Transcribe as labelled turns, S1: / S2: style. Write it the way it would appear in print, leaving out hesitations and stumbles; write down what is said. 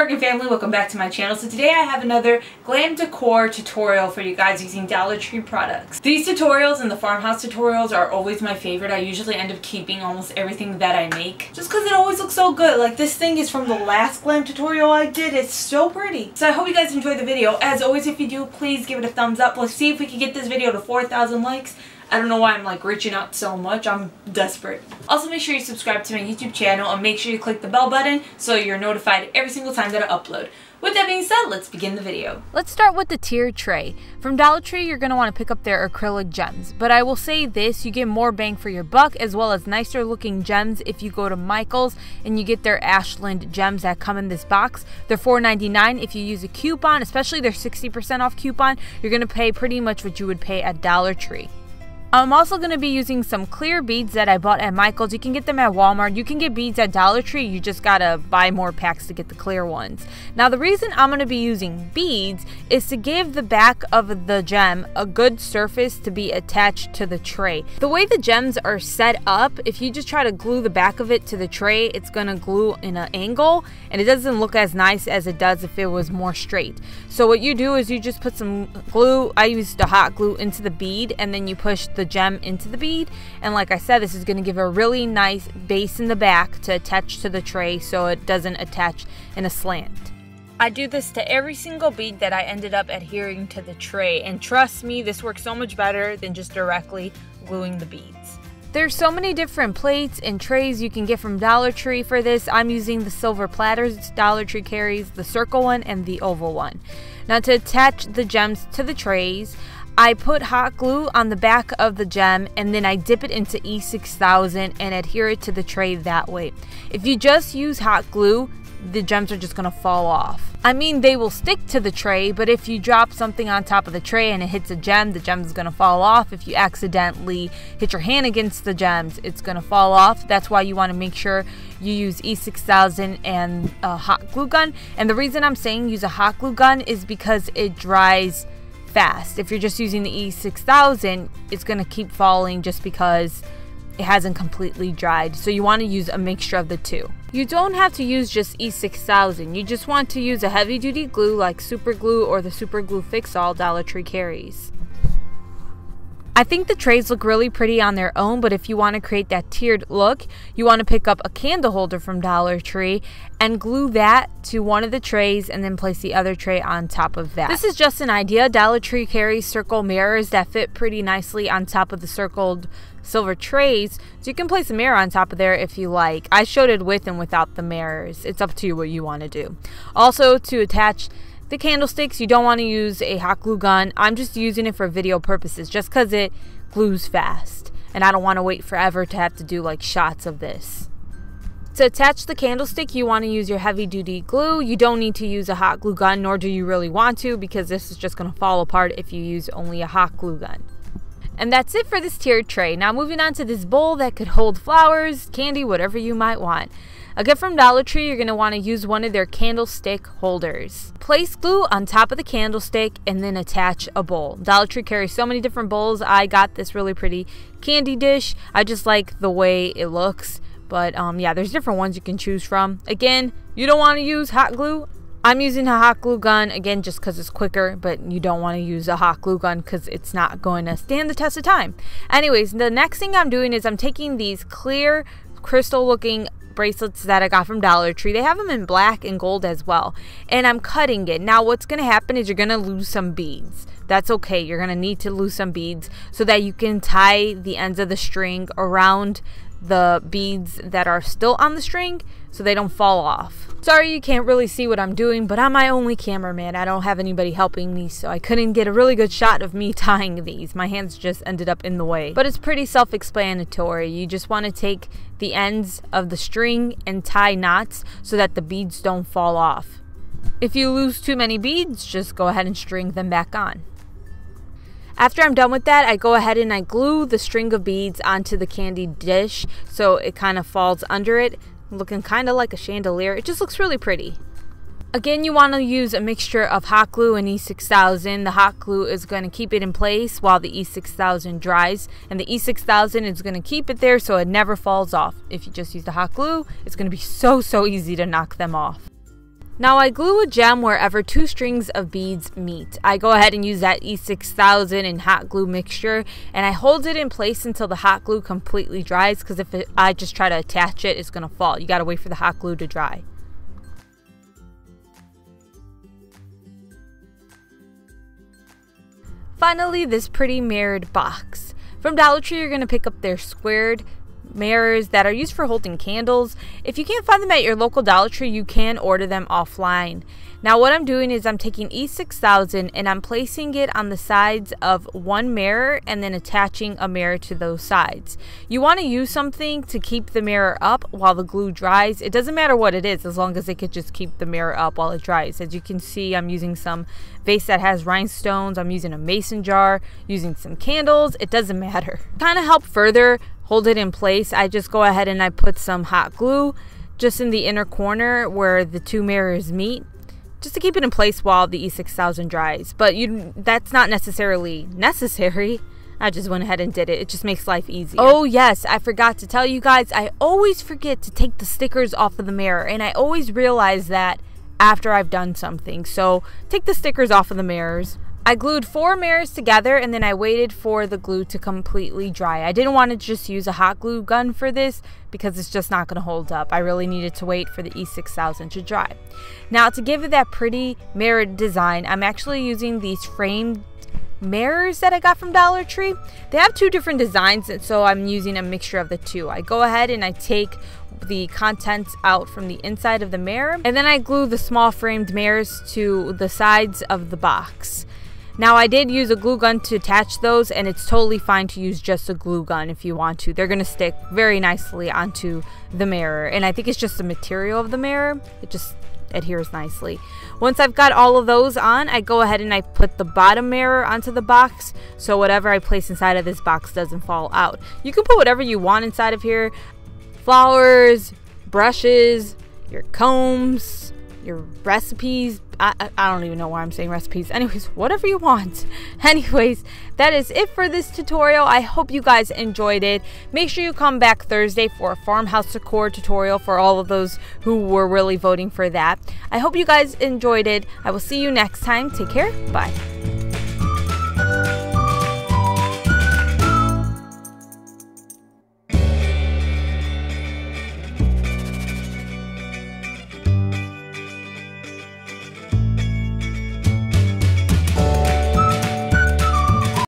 S1: working family, welcome back to my channel. So today I have another Glam Decor tutorial for you guys using Dollar Tree products. These tutorials and the Farmhouse tutorials are always my favorite. I usually end up keeping almost everything that I make just because it always looks so good. Like this thing is from the last Glam tutorial I did. It's so pretty. So I hope you guys enjoyed the video. As always, if you do, please give it a thumbs up. Let's see if we can get this video to 4,000 likes. I don't know why I'm like reaching out so much. I'm desperate. Also, make sure you subscribe to my YouTube channel and make sure you click the bell button so you're notified every single time that I upload. With that being said, let's begin the video.
S2: Let's start with the tiered tray. From Dollar Tree, you're going to want to pick up their acrylic gems. But I will say this, you get more bang for your buck as well as nicer looking gems if you go to Michael's and you get their Ashland gems that come in this box. They're $4.99. If you use a coupon, especially their 60% off coupon, you're going to pay pretty much what you would pay at Dollar Tree. I'm also going to be using some clear beads that I bought at Michael's. You can get them at Walmart. You can get beads at Dollar Tree. You just got to buy more packs to get the clear ones. Now, the reason I'm going to be using beads is to give the back of the gem a good surface to be attached to the tray. The way the gems are set up, if you just try to glue the back of it to the tray, it's going to glue in an angle and it doesn't look as nice as it does if it was more straight. So what you do is you just put some glue. I used the hot glue into the bead and then you push the gem into the bead, and like I said, this is going to give a really nice base in the back to attach to the tray so it doesn't attach in a slant. I do this to every single bead that I ended up adhering to the tray, and trust me, this works so much better than just directly gluing the beads. There's so many different plates and trays you can get from Dollar Tree for this. I'm using the silver platters Dollar Tree carries, the circle one and the oval one. Now, to attach the gems to the trays, I put hot glue on the back of the gem and then I dip it into E6000 and adhere it to the tray that way. If you just use hot glue, the gems are just going to fall off. I mean, they will stick to the tray, but if you drop something on top of the tray and it hits a gem, the gem is going to fall off. If you accidentally hit your hand against the gems, it's going to fall off. That's why you want to make sure you use E6000 and a hot glue gun. And the reason I'm saying use a hot glue gun is because it dries fast. If you're just using the E6000, it's going to keep falling just because it hasn't completely dried. So you want to use a mixture of the two. You don't have to use just E6000. You just want to use a heavy duty glue like super glue or the super glue fix-all Dollar Tree carries. I think the trays look really pretty on their own, but if you want to create that tiered look, you want to pick up a candle holder from Dollar Tree and glue that to one of the trays and then place the other tray on top of that. This is just an idea. Dollar Tree carries circle mirrors that fit pretty nicely on top of the circled silver trays, so you can place a mirror on top of there if you like. I showed it with and without the mirrors. It's up to you what you want to do. Also, to attach the candlesticks, you don't want to use a hot glue gun. I'm just using it for video purposes just because it glues fast and I don't want to wait forever to have to do like shots of this. To attach the candlestick, you want to use your heavy duty glue. You don't need to use a hot glue gun, nor do you really want to, because this is just going to fall apart if you use only a hot glue gun. And that's it for this tiered tray. Now moving on to this bowl that could hold flowers, candy, whatever you might want. Again, from Dollar Tree, you're going to want to use one of their candlestick holders. Place glue on top of the candlestick and then attach a bowl. Dollar Tree carries so many different bowls. I got this really pretty candy dish. I just like the way it looks. But yeah, there's different ones you can choose from. Again, you don't want to use hot glue. I'm using a hot glue gun, again, just because it's quicker, but you don't want to use a hot glue gun because it's not going to stand the test of time. Anyways, the next thing I'm doing is I'm taking these clear, crystal-looking bracelets that I got from Dollar Tree. They have them in black and gold as well. And I'm cutting it. Now, what's going to happen is you're going to lose some beads. That's okay. You're going to need to lose some beads so that you can tie the ends of the string around the beads that are still on the string so they don't fall off. Sorry you can't really see what I'm doing, but I'm my only cameraman. I don't have anybody helping me, so I couldn't get a really good shot of me tying these. My hands just ended up in the way. But it's pretty self-explanatory. You just want to take the ends of the string and tie knots so that the beads don't fall off. If you lose too many beads, just go ahead and string them back on. After I'm done with that, I go ahead and I glue the string of beads onto the candy dish so it kind of falls under it, looking kind of like a chandelier. It just looks really pretty. Again, you want to use a mixture of hot glue and E6000. The hot glue is going to keep it in place while the E6000 dries, and the E6000 is going to keep it there so it never falls off. If you just use the hot glue, it's going to be so easy to knock them off. Now I glue a gem wherever 2 strings of beads meet. I go ahead and use that E6000 and hot glue mixture, and I hold it in place until the hot glue completely dries, because if I just try to attach it, it's going to fall. You got to wait for the hot glue to dry. Finally, this pretty mirrored box. From Dollar Tree, you're going to pick up their squared mirrors that are used for holding candles. If you can't find them at your local Dollar Tree, you can order them offline. Now what I'm doing is I'm taking E6000 and I'm placing it on the sides of one mirror and then attaching a mirror to those sides. You want to use something to keep the mirror up while the glue dries. It doesn't matter what it is, as long as it could just keep the mirror up while it dries. As you can see, I'm using some vase that has rhinestones, I'm using a mason jar, using some candles. It doesn't matter. Kind of help further hold it in place, I just go ahead and I put some hot glue just in the inner corner where the 2 mirrors meet, just to keep it in place while the E6000 dries. But that's not necessarily necessary. I just went ahead and did it. It just makes life easier. Oh yes, I forgot to tell you guys, I always forget to take the stickers off of the mirror, and I always realize that after I've done something. So take the stickers off of the mirrors. I glued 4 mirrors together and then I waited for the glue to completely dry. I didn't want to just use a hot glue gun for this because it's just not going to hold up. I really needed to wait for the E6000 to dry. Now to give it that pretty mirrored design, I'm actually using these framed mirrors that I got from Dollar Tree. They have 2 different designs, and so I'm using a mixture of the 2. I go ahead and I take the contents out from the inside of the mirror, and then I glue the small framed mirrors to the sides of the box. Now I did use a glue gun to attach those, and it's totally fine to use just a glue gun if you want to. They're going to stick very nicely onto the mirror, and I think it's just the material of the mirror. It just adheres nicely. Once I've got all of those on, I go ahead and I put the bottom mirror onto the box, so whatever I place inside of this box doesn't fall out. You can put whatever you want inside of here. Flowers, brushes, your combs, your recipes. I don't even know why I'm saying recipes. Anyways, whatever you want. Anyways, that is it for this tutorial. I hope you guys enjoyed it. Make sure you come back Thursday for a Farmhouse Decor tutorial for all of those who were really voting for that. I hope you guys enjoyed it. I will see you next time. Take care. Bye.